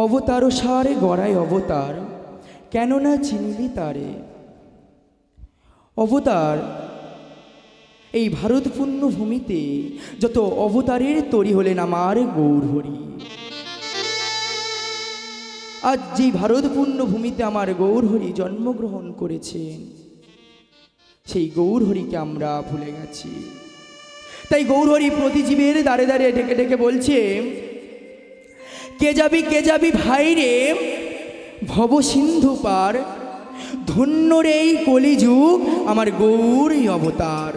অবতার সারে গড়ায় অবতার, কেন না চিনিলি তারে। অবতার এই ভারত পুণ্যভূমিতে যত অবতারের তরি হলেন আমার গৌরহরি। আজ যে ভারত পুণ্যভূমিতে আমার গৌরহরি জন্মগ্রহণ করেছেন, সেই গৌরহরিকে আমরা ভুলে গেছি। তাই গৌরহরি প্রতি জীবের দ্বারে দ্বারে ডেকে ডেকে বলছে, কে যাবি ভাই রে ভব সিন্ধু পার, ধন্য রে এই কলিযুগ আমার গৌরী অবতার।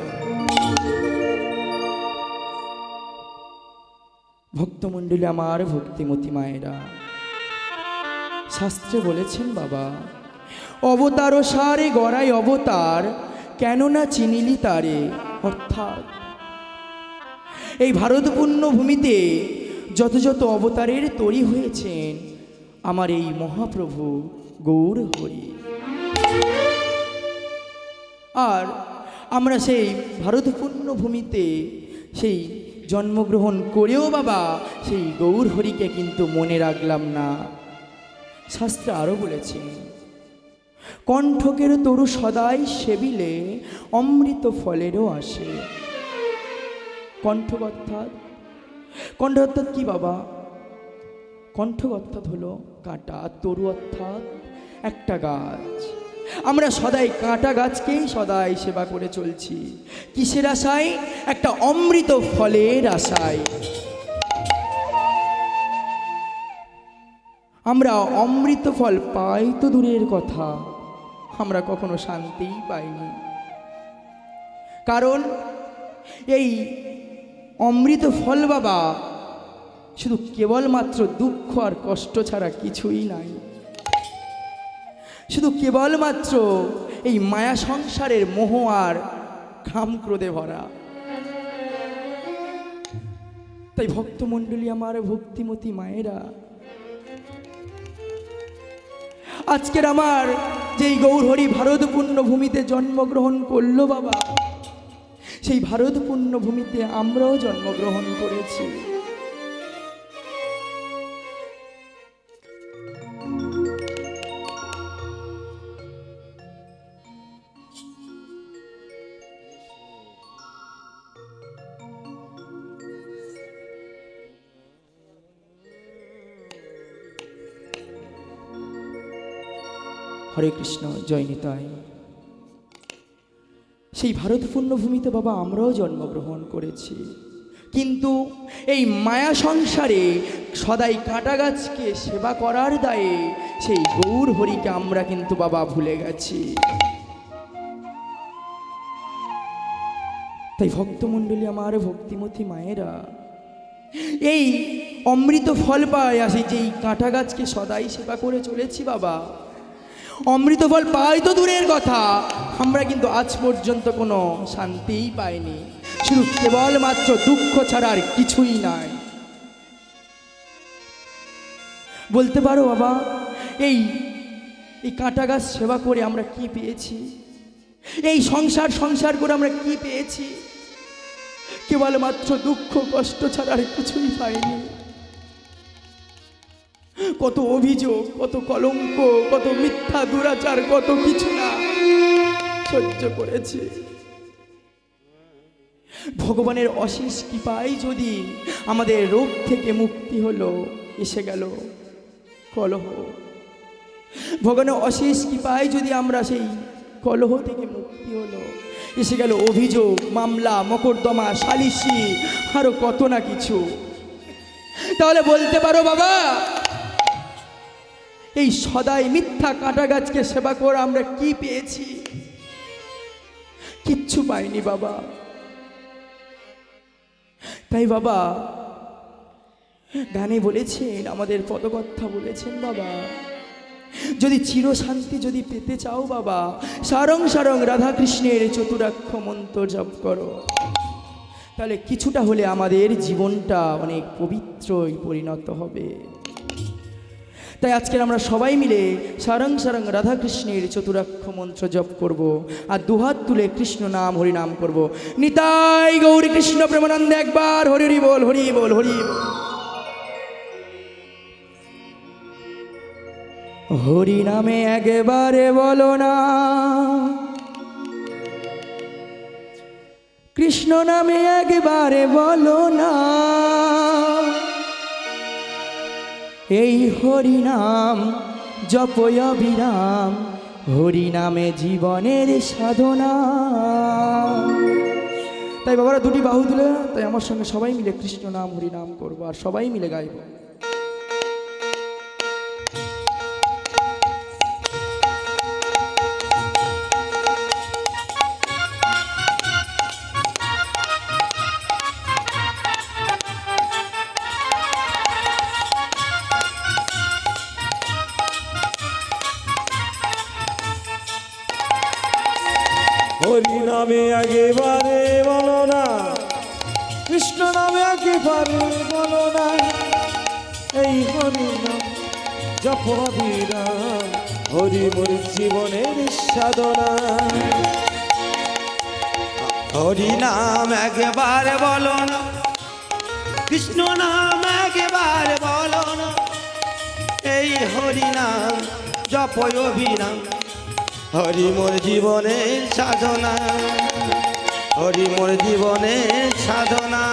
ভক্তমণ্ডলী আমার ভক্তিমতী মায়েরা, শাস্ত্রে বলেছেন বাবা, অবতার সারে গড়ায় অবতার, কেন না চিনিলি তারে। অর্থাৎ এই ভারত পুণ্যভূমিতে যত যত অবতারের তরি হয়েছেন আমার এই মহাপ্রভু গৌরহরি। আর আমরা সেই ভারত পুণ্যভূমিতে সেই জন্মগ্রহণ করেও বাবা সেই গৌরহরিকে কিন্তু মনে রাখলাম না। শাস্ত্রে আরও বলেছেন, কণ্ঠকের তরু সদাই সেবিলে অমৃত ফলেরও আসে। কণ্ঠক অর্থাৎ কি বাবা? কণ্ঠক অর্থাৎ হলো কাঁটা, তরু অর্থাৎ একটা গাছ। আমরা সদাই কাঁটা গাছকেই সদাই সেবা করে চলছি। কিসের আশায়? একটা অমৃত ফলের আশায়। আমরা অমৃত ফল পাই তো দূরের কথা, আমরা কখনো শান্তিই পাইনি। কারণ এই অমৃত ফল বাবা শুধু কেবলমাত্র দুঃখ আর কষ্ট ছাড়া কিছুই নাই। শুধু কেবলমাত্র এই মায়া সংসারের মোহ আর কাম ক্রোধে ভরা। তাই ভক্তমণ্ডলী আমার ভক্তিমতী মায়েরা, আজকের আমার যেই গৌরহরি ভারত পুণ্যভূমিতে জন্মগ্রহণ করলো বাবা, সেই ভারত পুণ্যভূমিতে আমরাও জন্মগ্রহণ করেছি। হরে কৃষ্ণ, জয় নিতাই। সেই ভারত পুণ্যভূমিতে বাবা আমরাও জন্মগ্রহণ করেছি, কিন্তু এই মায়া সংসারে সদাই কাঁটা গাছকে সেবা করার দায়ে সেই গৌরহরিকে আমরা কিন্তু বাবা ভুলে গেছি। তাই ভক্তমণ্ডলী আমার ভক্তিমতী মায়েরা, এই অমৃত ফল পায় আসি যেই কাঁটা গাছকে সদাই সেবা করে চলেছি বাবা, অমৃত ফল পাই তো দূরের কথা, আমরা কিন্তু আজ পর্যন্ত কোনো শান্তিই পাইনি। শুধু কেবলমাত্র দুঃখ ছাড়া আর কিছুই নাই। বলতে পারো বাবা, এই কাঁটা গাছ সেবা করে আমরা কি পেয়েছি? এই সংসার করে আমরা কি পেয়েছি? কেবলমাত্র দুঃখ কষ্ট ছাড়া আর কিছুই পাইনি। কত অভিযোগ, কত কলঙ্ক, কত মিথ্যা দুরাচার, কত কিছু না সহ্য করেছি। ভগবানের অশেষ কৃপায় যদি আমাদের রোগ থেকে মুক্তি হলো, এসে গেল কলহ। ভগবানের অশেষ কৃপায় যদি আমরা সেই কলহ থেকে মুক্তি হলো, এসে গেল অভিযোগ, মামলা, মকদ্দমা, সালিসি, আরো কত না কিছু। তাহলে বলতে পারো বাবা, এই সদাই মিথ্যা কাঁটা গাছকে সেবা করে আমরা কি পেয়েছি? কিচ্ছু পাইনি বাবা। তাই বাবা গানে বলেছেন, আমাদের পদকথা বলেছেন বাবা, যদি চিরশান্তি যদি পেতে চাও বাবা, সারং সারং রাধাকৃষ্ণের চতুরাক্ষ মন্ত্র জপ করো, তাহলে কিছুটা হলে আমাদের জীবনটা অনেক পবিত্রই পরিণত হবে। তাই আজকের আমরা সবাই মিলে সারং সারং রাধাকৃষ্ণের চতুরাক্ষ মন্ত্র জপ করব আর দুহাত তুলে কৃষ্ণ নাম হরি নাম করব। নিতাই গৌরী কৃষ্ণ প্রেমানন্দে একবার হরি হরি বল, হরি বল, হরি বল। হরি নামে একবারে বলো না, কৃষ্ণ নামে একবারে বলো না, এই হরি নাম জপয় বিরাম, হরি নামে জীবনের সাধনা। তাই বাবারা দুটি বাহু তুলে, তাই আমার সঙ্গে সবাই মিলে কৃষ্ণ নাম হরি নাম করবো আর সবাই মিলে গাইব। হরি নামে একেবারে বলো না, কৃষ্ণ নামে একেবারে বলো না, এই হরি নাম জপ বিরাম, হরি মোর জীবনের সাধনা। হরি নাম একবার বলো না, কৃষ্ণ নাম একবার বলো না, এই হরি নাম জপয় বিরাম, হরি মোর জীবনের সাধনা, হরি মোর জীবনের সাধনা।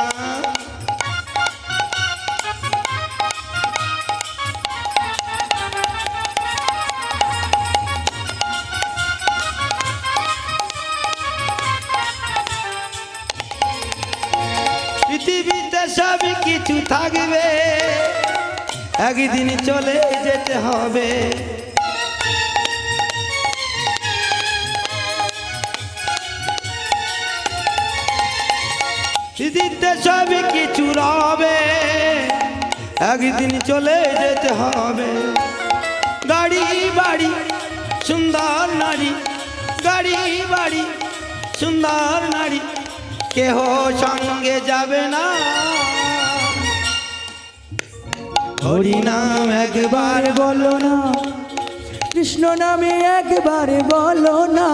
পৃথিবীতে সব কিছু থাকবে, একদিন চলে যেতে হবে। পৃথিবীতে সব কিছু রবে, একদিন চলে যেতে হবে। গাড়ি বাড়ি সুন্দর নারী, গাড়ি বাড়ি সুন্দর নারী, কেহ সঙ্গে যাবে না। হরি নাম একবার বলো না, কৃষ্ণ নামে একবারে বলো না,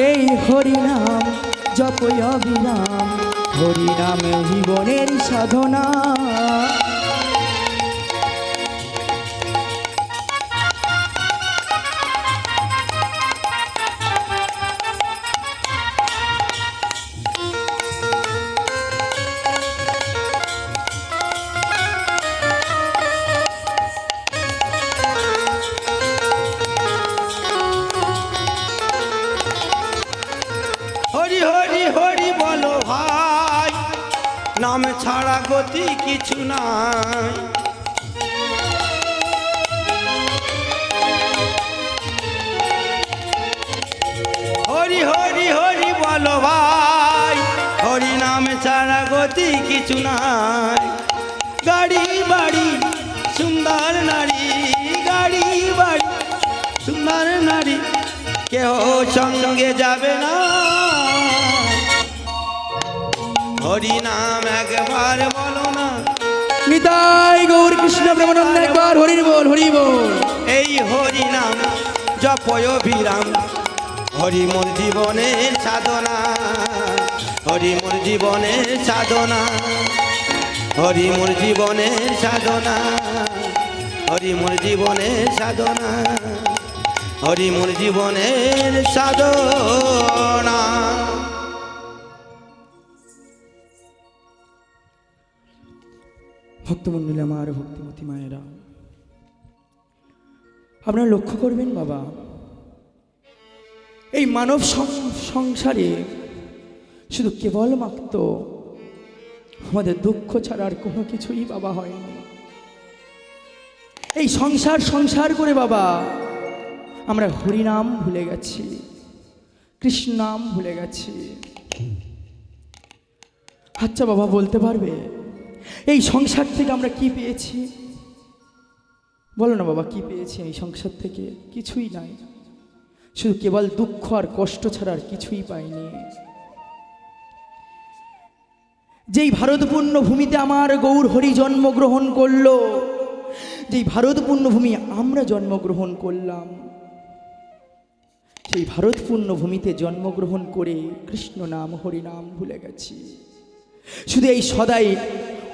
এই হরি নাম জপয় বিরাম, হরি নামে জীবনের সাধনা। হরি হরি হরি বলো ভাই, নাম ছাড়া গতি কিছু নাই। হরি হরি হরি বলো ভাই, হরি নাম ছাড়া গতি কিছু নাই। গাড়ি বাড়ি সুন্দর নারী, গাড়ি বাড়ি সুন্দর নারী, কেহ সঙ্গে যাবে না। হরি নাম একবার বলো না, নিতাই গৌর কৃষ্ণ প্রেমানন্দ একবার হরি বল, হরি বল। এই হরি নাম জপয় বিরাম, হরি মোর জীবনের সাধনা, হরি মোর জীবনের সাধনা, হরি মোর জীবনের সাধনা, হরি মোর জীবনের সাধনা, হরি মোর জীবনের সাধনা। ভক্তমণ্ডলী আমার, ভক্তিমতী মায়েরা, আপনারা লক্ষ্য করবেন বাবা, এই মানব সংসারে শুধু কেবলমাত্র আমাদের দুঃখ ছাড়া আর কোনো কিছুই বাবা হয়নি। এই সংসার সংসার করে বাবা আমরা হরিনাম ভুলে গেছি, কৃষ্ণ নাম ভুলে গেছি। আচ্ছা বাবা বলতে পারবে এই সংসার থেকে আমরা কি পেয়েছি? বলো না বাবা, কি পেয়েছি এই সংসার থেকে? কিছুই নাই, শুধু কেবল দুঃখ আর কষ্ট ছাড়া আর কিছুই পাইনি। যেই ভারতপূর্ণ ভূমিতে আমার গৌর হরি জন্মগ্রহণ করলো, যেই ভারতপূর্ণ ভূমি আমরা জন্মগ্রহণ করলাম, সেই ভারতপূর্ণ ভূমিতে জন্মগ্রহণ করে কৃষ্ণ নাম হরি নাম ভুলে গেছি। শুধু এই সদাই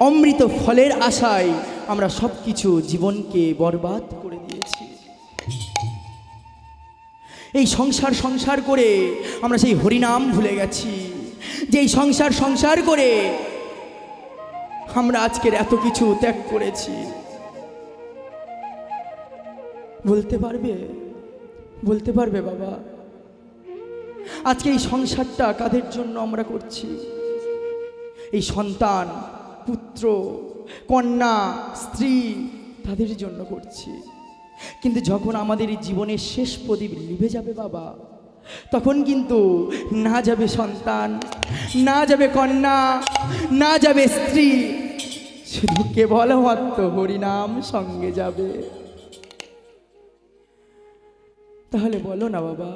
অমৃত ফলের আশায় আমরা সব কিছু জীবনকে বরবাদ করে দিয়েছি। এই সংসার সংসার করে আমরা সেই হরিনাম ভুলে গেছি, যে এই সংসার সংসার করে আমরা আজকের এত কিছু ত্যাগ করেছি। বলতে পারবে, বলতে পারবে বাবা, আজকে এই সংসারটা কাদের জন্য আমরা করছি? এই সন্তান, পুত্র, কন্যা, স্ত্রী, তাদের জন্য করছি। কিন্তু যখন আমাদের এই জীবনের শেষ প্রদীপ নিভে যাবে বাবা, তখন কিন্তু না যাবে সন্তান, না যাবে কন্যা, না যাবে স্ত্রী, শুধু কেবলমাত্র হরিনাম সঙ্গে যাবে। তাহলে বলো না বাবা,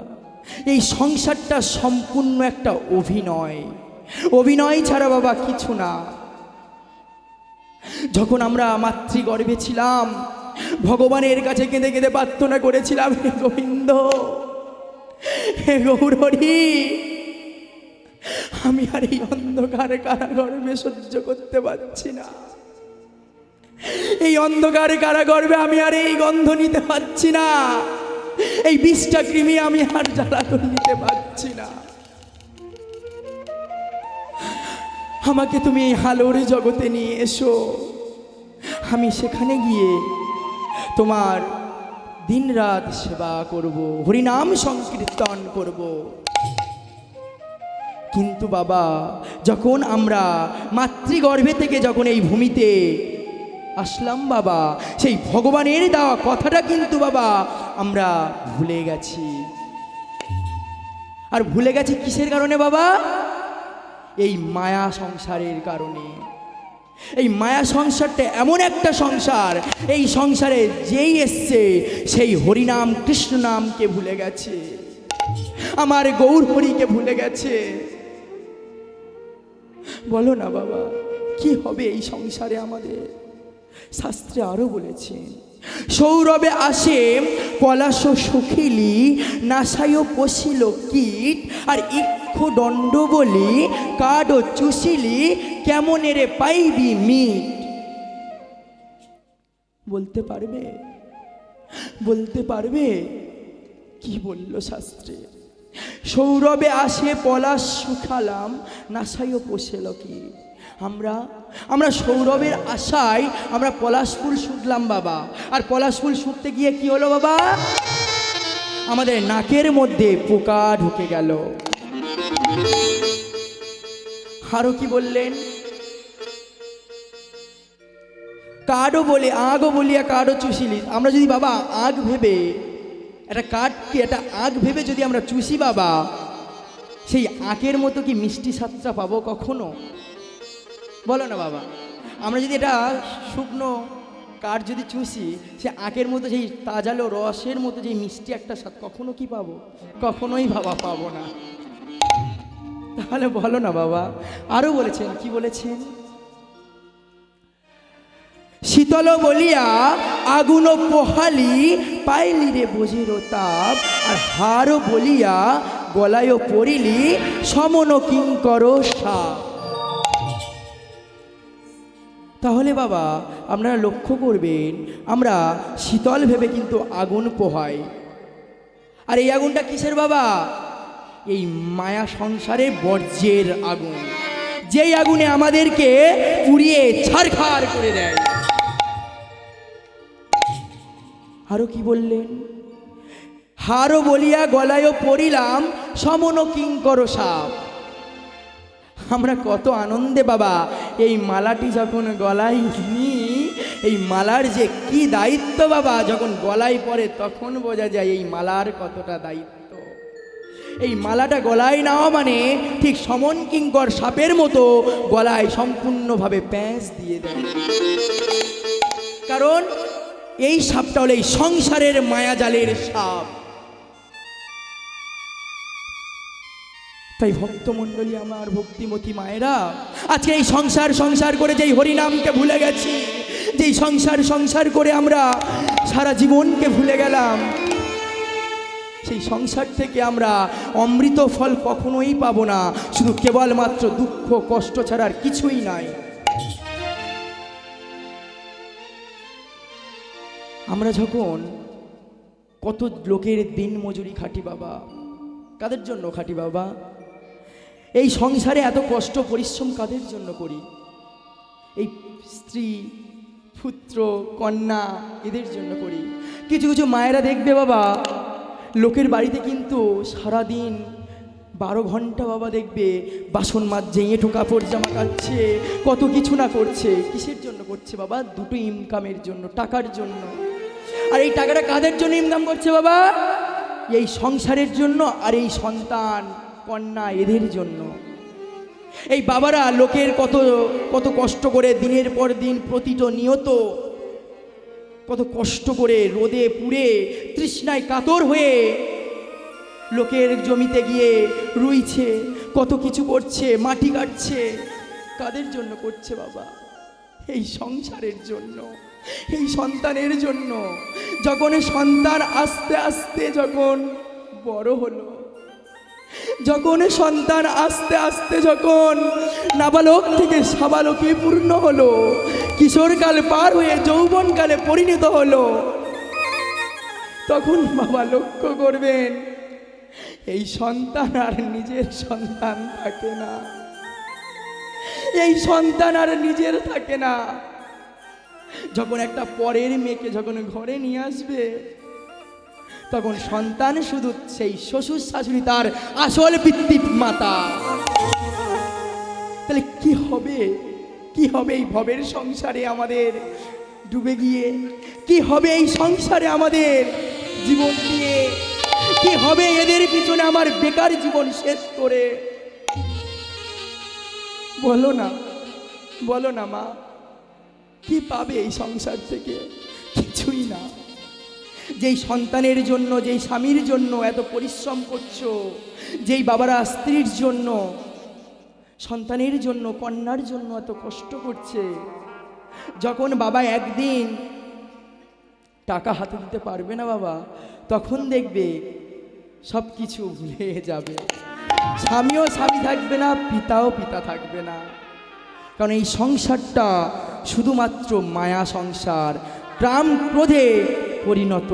এই সংসারটা সম্পূর্ণ একটা অভিনয়, অভিনয় ছাড়া বাবা কিছু না। যখন আমরা মাতৃগর্ভে ছিলাম, ভগবানের কাছে কেঁদে কেঁদে প্রার্থনা করেছিলাম, হে গোবিন্দ, হে গৌরহরি, আমি আর এই অন্ধকার কারাগর্ভে সহ্য করতে পারছি না। এই অন্ধকার কারাগর্ভে আমি আর এই গন্ধ নিতে পারছি না। এই বিষটা কৃমি আমি আর জ্বালাতন নিতে পারছি না। আমাকে তুমি এই হালোর জগতে নিয়ে এসো, আমি সেখানে গিয়ে তোমার দিনরাত সেবা করব, হরিনাম সংকীর্তন করব। কিন্তু বাবা, যখন আমরা মাতৃগর্ভে থেকে যখন এই ভূমিতে আসলাম বাবা, সেই ভগবানের দেওয়া কথাটা কিন্তু বাবা আমরা ভুলে গেছি। আর ভুলে গেছি কিসের কারণে বাবা? এই মায়া সংসারের কারণে। এই মায়া সংসারটা এমন একটা সংসার, এই সংসারে যেই এসছে সেই হরিনাম কৃষ্ণ নামকে ভুলে গেছে, আমার গৌর হরিকে ভুলে গেছে। বলো না বাবা, কি হবে এই সংসারে আমাদের? শাস্ত্রে আরো বলেছে, সৌরভে আসে পলাশ সুখিলি, নাসায় পশিল কীট, আর ইক্ষু দণ্ড বলি, কাড চুষিলি, কেমন রে পাইবি মিট। বলতে পারবে, বলতে পারবে কি বলল শাস্ত্রে? সৌরভে আসে পলাশ শুকালাম, নাসায় পশিল কীট। আমরা সৌরভের আশায় আমরা পলাশ ফুল শুকলাম বাবা, আর পলাশ ফুল শুকতে গিয়ে কি হলো বাবা? আমাদের নাকের মধ্যে পোকা ঢুকে গেল। আরো কি বললেন? কাঠও বলে আগও বলিয়া কাঠও চুষিলি। আমরা যদি বাবা আগ ভেবে, একটা কাঠকে একটা আগ ভেবে যদি আমরা চুষি বাবা, সেই আখের মতো কি মিষ্টি স্বাদটা পাবো কখনো? বলো না বাবা, আমরা যদি এটা শুকনো কাঠ যদি চুষি, সে আখের মতো সেই তাজালো রসের মতো যে মিষ্টি একটা স্বাদ কখনো কি পাবো? কখনোই বাবা পাবো না। তাহলে বলো না বাবা, আরো বলেছেন, কি বলেছেন? শীতল বলিয়া আগুন পোহালি, পাইলি রে বজির তাপ, আর হারও বলিয়া গলায় পড়িলি, সমন কিঙ্কর সাপ। তাহলে বাবা আপনারা লক্ষ্য করবেন, আমরা শীতল ভেবে কিন্তু আগুন পোহাই, আর এই আগুনটা কিসের বাবা? এই মায়া সংসারে বর্জ্যের আগুন, যেই আগুনে আমাদেরকে পুড়িয়ে ছারখার করে দেয়। আরো কি বললেন? হারও বলিয়া গলায়ও পড়িলাম, সমন কিঙ্কর সাপ। আমরা কত আনন্দে বাবা এই মালাটি যখন গলায় নিই, এই মালার যে কি দায়িত্ব বাবা, যখন গলায় পড়ে তখন বোঝা যায় এই মালার কতটা দায়িত্ব। এই মালাটা গলায় নেওয়া মানে ঠিক সমন কিঙ্কর সাপের মতো গলায় সম্পূর্ণভাবে প্যাঁচ দিয়ে দেয়। কারণ এই সাপটা হলো এই সংসারের মায়াজালের সাপ। তাই ভক্তমণ্ডলী, আমার ভক্তিমতী মায়েরা, আজকে এই সংসার সংসার করে যেই হরিনামকে ভুলে গেছি, যেই সংসার সংসার করে আমরা সারা জীবনকে ভুলে গেলাম, সেই সংসার থেকে আমরা অমৃত ফল কখনোই পাবো না, শুধু কেবলমাত্র দুঃখ কষ্ট ছাড়া আর কিছুই নাই। আমরা যখন কত লোকের দিন মজুরি খাটি বাবা, কাদের জন্য খাটি বাবা? এই সংসারে এত কষ্ট পরিশ্রম কাদের জন্য করি? এই স্ত্রী, পুত্র, কন্যা এদের জন্য করি। কিছু কিছু মায়েরা দেখবে বাবা, লোকের বাড়িতে কিন্তু সারাদিন 12 ঘন্টা বাবা দেখবে বাসন মাজছে, এঁঠো কাপড় জামা কাচ্ছে, কত কিছু না করছে। কিসের জন্য করছে বাবা? দুটো ইনকামের জন্য, টাকার জন্য। আর এই টাকাটা কাদের জন্য ইনকাম করছে বাবা? এই সংসারের জন্য, আর এই সন্তান কন্যা এদের জন্য। এই বাবারা লোকের কত কত কষ্ট করে দিনের পর দিন প্রতিটা নিয়ত কত কষ্ট করে রোদে পুড়ে তৃষ্ণায় কাতর হয়ে লোকের জমিতে গিয়ে রুইছে, কত কিছু করছে, মাটি কাটছে। কাদের জন্য করছে বাবা? এই সংসারের জন্য, এই সন্তানের জন্য। যখন সন্তান আস্তে আস্তে যখন বড় হলো, যখন সন্তান আস্তে আস্তে যখন নাবালক থেকে সাবালকে পূর্ণ হলো, কিশোরকাল পার হয়ে যৌবনকালে পরিণত হলো, তখন বাবা লক্ষ্য করবেন এই সন্তান আর নিজের সন্তান থাকে না। এই সন্তান আর নিজের থাকে না। যখন একটা পরের মেয়েকে যখন ঘরে নিয়ে আসবে, তখন সন্তান শুধু সেই শ্বশুর শাশুড়ি তার আসল পিতৃ মাতা। তাহলে কি হবে? কি হবে এই ভবের সংসারে আমাদের ডুবে গিয়ে? কি হবে এই সংসারে আমাদের জীবন দিয়ে? কি হবে এদের পিছনে আমার বেকার জীবন শেষ করে? বলো না, বলো না মা, কি পাবে এই সংসার থেকে? কিছুই না। যেই সন্তানের জন্য, যেই স্বামীর জন্য এত পরিশ্রম করছো, যেই বাবারা স্ত্রীর জন্য, সন্তানের জন্য, কন্যার জন্য এত কষ্ট করছে, যখন বাবা একদিন টাকা হাতে দিতে পারবে না বাবা, তখন দেখবে সব কিছু ভুলে যাবে। স্বামীও স্বামী থাকবে না, পিতাও পিতা থাকবে না। কারণ এই সংসারটা শুধুমাত্র মায়া সংসার, কাম ক্রোধে পরিণত।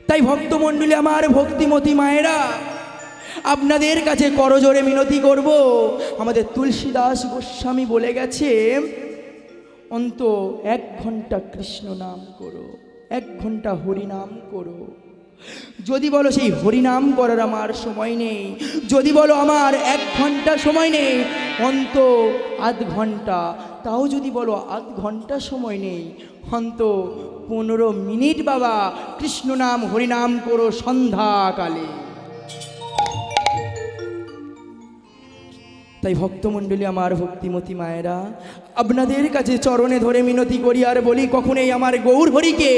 তাই ভক্তমণ্ডলী আমার, ভক্তিমতী মায়েরা, আপনাদের কাছে করজোড়ে মিনতি করব। আমাদের তুলসীদাস গোস্বামী বলে গেছে, অন্ত 1 ঘন্টা কৃষ্ণ নাম করো, 1 ঘন্টা হরিনাম করো। যদি বলো সেই হরিনাম করার আমার সময় নেই, যদি বলো আমার 1 ঘন্টা সময় নেই, অন্ত 1/2 ঘন্টা, তাও যদি বলো 1/2 ঘন্টা সময় নেই, অন্ত 15 মিনিট বাবা কৃষ্ণ নাম হরিনাম করো সন্ধ্যাকালে। তাই ভক্তমণ্ডলী আমার, ভক্তিমতী মায়েরা, আপনাদের কাছে চরণে ধরে মিনতি করি আর বলি, কখনোই আমার গৌর হরিকে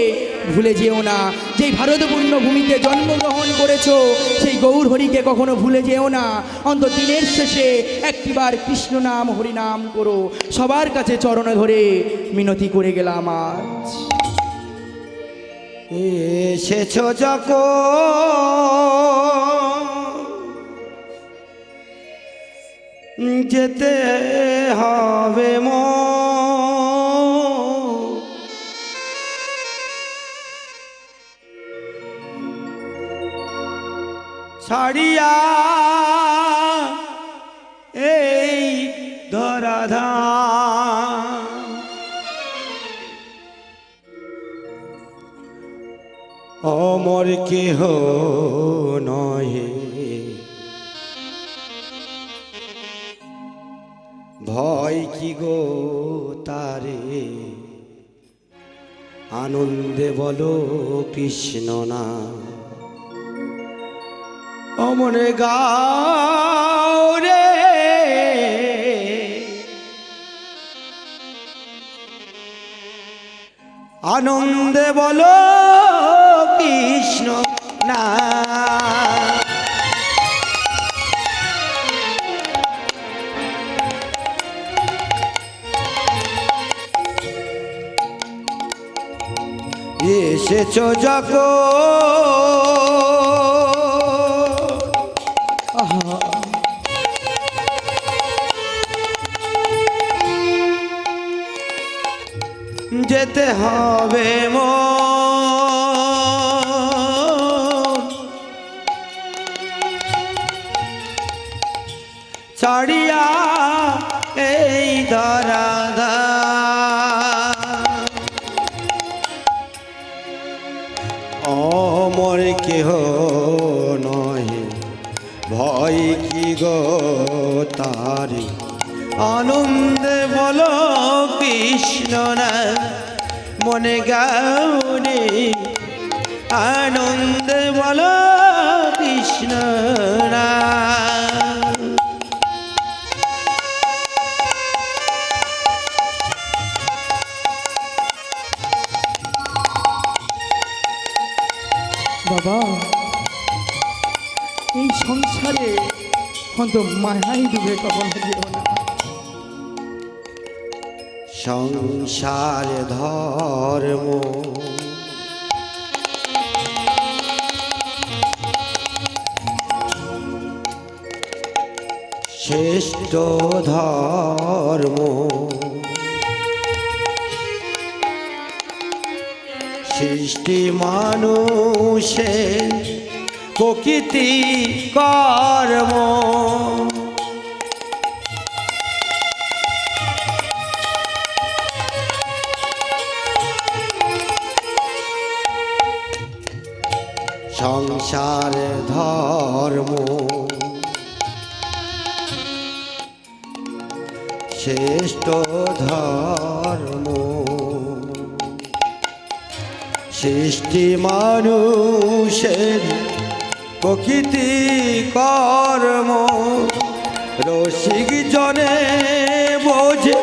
ভুলে যেও না। যেই ভারতপূর্ণ ভূমিতে জন্মগ্রহণ করেছো, সেই গৌর হরিকে কখনো ভুলে যেও না। অন্তত দিনের শেষে একটিবার কৃষ্ণ নাম হরিনাম করো। সবার কাছে চরণে ধরে মিনতি করে গেলাম আজ। এসেছো যখন যেতে হবে ছাড়িয়া এই ধরাধাম। অমর কেহ নহে ভয় কি গো তারে, আনন্দে বলো কৃষ্ণ নাম। অমনে গাও রে আনন্দে বলো কৃষ্ণ নাম। এসেছো যখন যেতে হবে মন ছাড়িয়া এই ধরাধা অমর কেহ নয় ভয় কি গো তারি আনন্দে বলো কৃষ্ণ না মনে গাউরে আনন্দে বলো কৃষ্ণ না বাবা এই সংসারে হয়তো মায়াই ডুবে কখনো যেও না। সংসার ধর্ম শ্রেষ্ঠ ধর্ম সৃষ্টি মানুষের প্রকৃতি কর্ম সংসার ধর্ম শ্রেষ্ঠ ধর্ম সৃষ্টি মানুষের প্রকৃতি কর্ম রসিক জনে বোঝে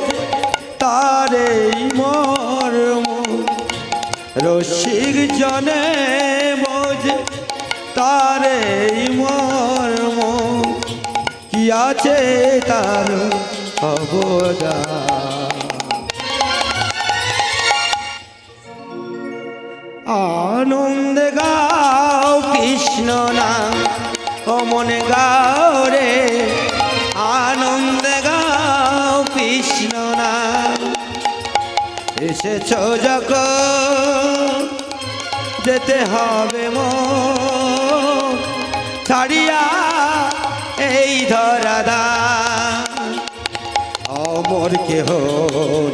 তারে মর্ম রসিক জনে বোঝে তারে মর্ম কি আছে তার অবদান আনন্দে গাও কৃষ্ণ নাম ও মনে গাও রে আনন্দে গাও কৃষ্ণ নাম এসেছ যখন যেতে হবে মন ছাড়িয়া এই ধরাধা অমর কেহ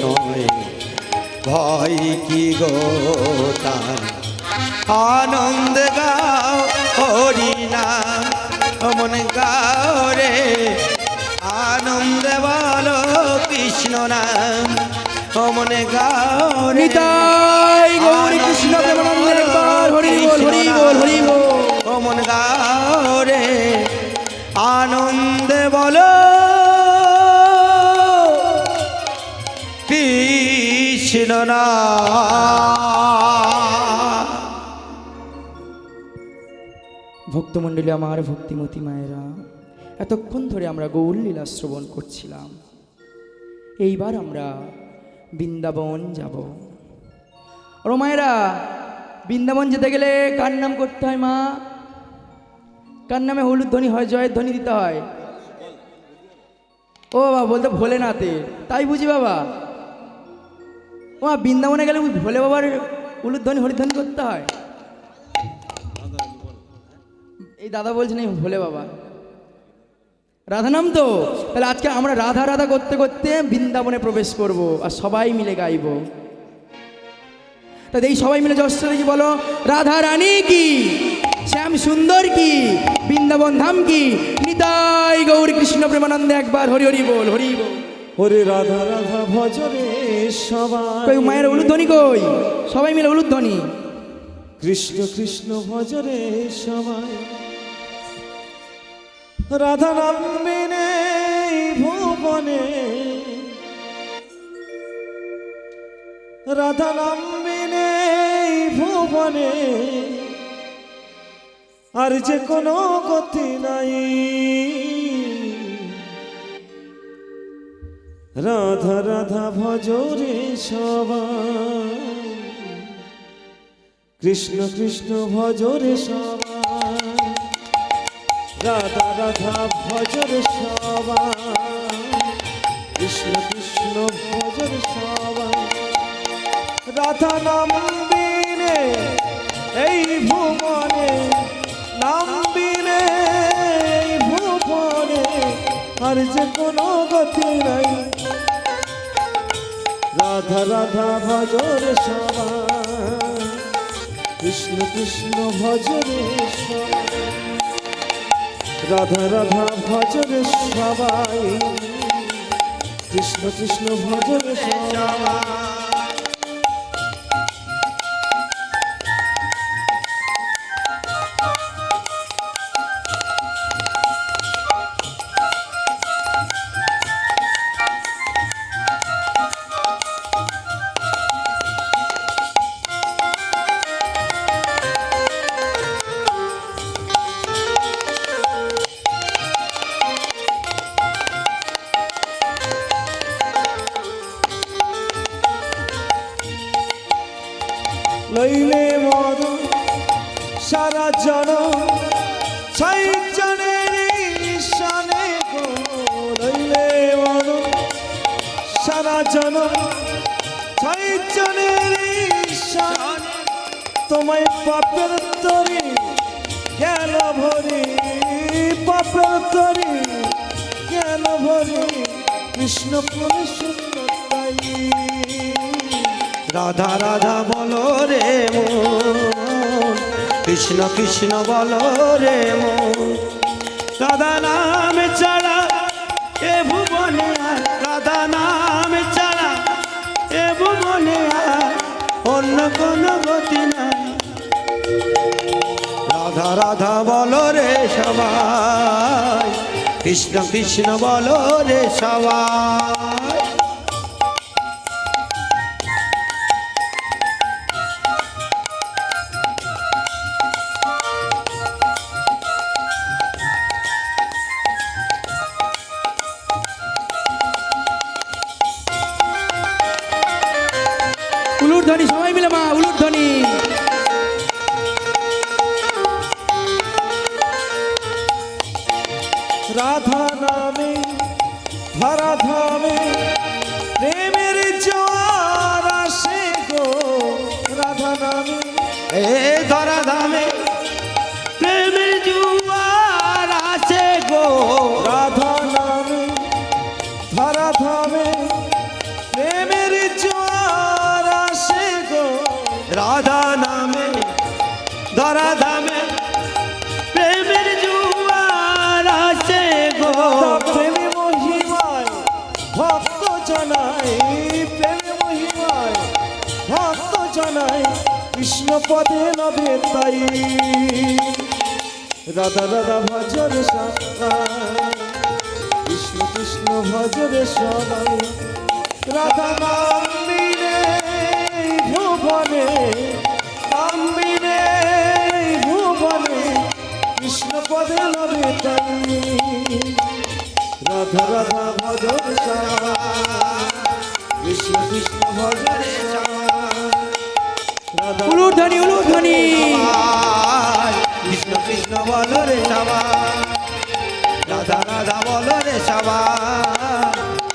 নয় ভয় কি গো তার আনন্দ গাও হরি নাম মন গাও রে আনন্দ বলো কৃষ্ণ নাম মন গাও রে নিতাই গৌরী কৃষ্ণ প্রেমানন্দে একবার হরি বল হরি বল হরি বল মন গাও রে আনন্দ বলো কৃষ্ণ নাম ভক্তমণ্ডলী আমার ভক্তিমতী মায়েরা এতক্ষণ ধরে আমরা গৌরলীলা শ্রবণ করছিলাম। এইবার আমরা বৃন্দাবন যাব। ও মায়েরা বৃন্দাবন যেতে গেলে কার নাম করতে হয় মা? কার নামে হলুদ ধ্বনি হয় জয়ের ধ্বনি দিতে হয়? ও বাবা বলতে ভোলেনাথের, তাই বুঝি বাবা? ও মা বৃন্দাবনে গেলে ভোলে বাবার হলুদ ধ্বনি হরিধ্বনি করতে হয়? এই দাদা বলছেন এই ভোলে বাবা রাধা নাম তো, তাহলে আজকে আমরা রাধা রাধা করতে করতে বৃন্দাবনে প্রবেশ করব আর সবাই মিলে গাইব। তাই এই সবাই মিলে যশস্বরে কি বলো? রাধা রানী কি, শ্যাম সুন্দর কি, বৃন্দাবন ধাম কি, নিতাই গৌর কৃষ্ণ প্রেমানন্দে একবার হরি হরি বল হরি বল। ওরে রাধা রাধা ভজরে সবাই কই মায়ের উলুধ্বনি কই? সবাই মিলে উলুধ্বনি। কৃষ্ণ কৃষ্ণ ভজরে সবাই রাধা নাম বিনে ভুবনে রাধা নাম বিনে ভুবনে আর যে কোনো গতি নাই রাধা রাধা ভজরে সবাই কৃষ্ণ কৃষ্ণ ভজরে সবাই রাধা রাধা ভজরে সবাই কৃষ্ণ কৃষ্ণ ভজরে সবাই রাধা নাম বিনে এই ভুবনে, নাম বিনে এই ভুবনে আর যে কোনো গতি নাই। রাধা রাধা ভজরে সবাই, কৃষ্ণ কৃষ্ণ ভজরে সবাই, রাধা রাধা ভজরে সবাই, কৃষ্ণ কৃষ্ণ ভজরে সবাই। লইলে মদ সারা জন ছাই জনের ঈশানে গো, লইলে মদ সারা জন ছাই জনের ঈশানে, তোমায় পাপের তরি কেন ভরি, পাপের তরি কেন ভরি, কৃষ্ণ প্রেমে সুন্দর তাই। রাধা রাধা বলো রে মন, কৃষ্ণ কৃষ্ণ বলো রে মন। রাধা নাম ছাড়া এ ভুবনে আর, রাধা নাম ছাড়া এ ভুবনে আর অন্য কোনো গতি নাই। রাধা রাধা বলো রে সবাই, কৃষ্ণ কৃষ্ণ বলো রে সবাই। উলুধ্বনি সবাই মিলে মা, উলুধ্বনি। রাধা নামে ধরা ধামে প্রেমের জোয়ার আসে গো, রাধা নামে এ ধরা ধামে প্রেমের জুয়ার আসে গো, রাধা নামে ধরা ধামে প্রেমের জোয়ার আসে গো, রাধা নামে ধরা ধামে প্রেমের জুয়ার আসে গো। প্রেমে মহিমায় ভক্ত জনাই, প্রেমে মহিমায় ভক্ত জনাই, কৃষ্ণ পদে নবে তাই। রাধা রাধা ভজরে সবাই, কৃষ্ণ কৃষ্ণ ভজরে সবাই, রাধা নাম বিনে ভুবনে, নাম বিনে ভুবনে কৃষ্ণ পদে নবে তাই। রাধা রাধা ভজরে সবাই, কৃষ্ণ কৃষ্ণ ভজরে সবাই, রাধা উলুধ্বনি উলুধ্বনি। সবাই কৃষ্ণ কৃষ্ণ বলো রে সবাই, রাধা রাধা বলো রে সবাই।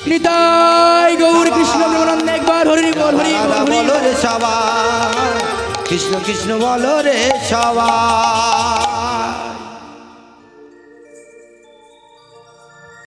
নিতাই গৌর কৃষ্ণ প্রেমানন্দে একবার হরি বল, হরি বল, রাধা হরি বলো বল। রে সবাই, কৃষ্ণ কৃষ্ণ বলো রে সবাই।